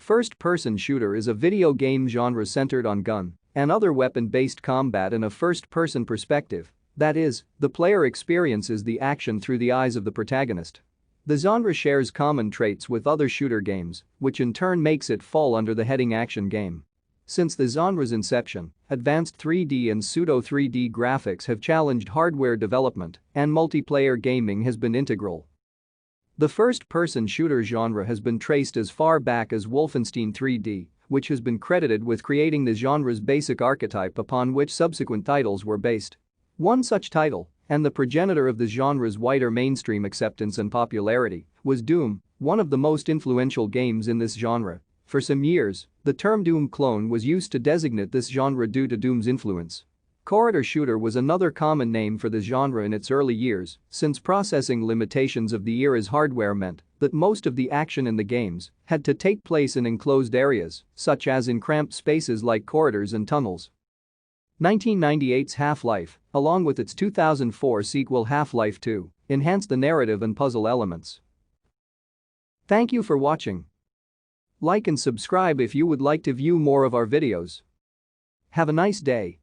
First-person shooter is a video game genre centered on gun and other weapon-based combat in a first-person perspective. That is, the player experiences the action through the eyes of the protagonist. The genre shares common traits with other shooter games, which in turn makes it fall under the heading action game. Since the genre's inception, advanced 3D and pseudo-3D graphics have challenged hardware development, and multiplayer gaming has been integral. The first-person shooter genre has been traced as far back as Wolfenstein 3D, which has been credited with creating the genre's basic archetype upon which subsequent titles were based. One such title, and the progenitor of the genre's wider mainstream acceptance and popularity, was Doom, one of the most influential games in this genre. For some years, the term Doom clone was used to designate this genre due to Doom's influence. Corridor shooter was another common name for the genre in its early years, since processing limitations of the era's hardware meant that most of the action in the games had to take place in enclosed areas, such as in cramped spaces like corridors and tunnels. 1998's Half-Life, along with its 2004 sequel Half-Life 2, enhanced the narrative and puzzle elements. Thank you for watching. Like and subscribe if you would like to view more of our videos. Have a nice day.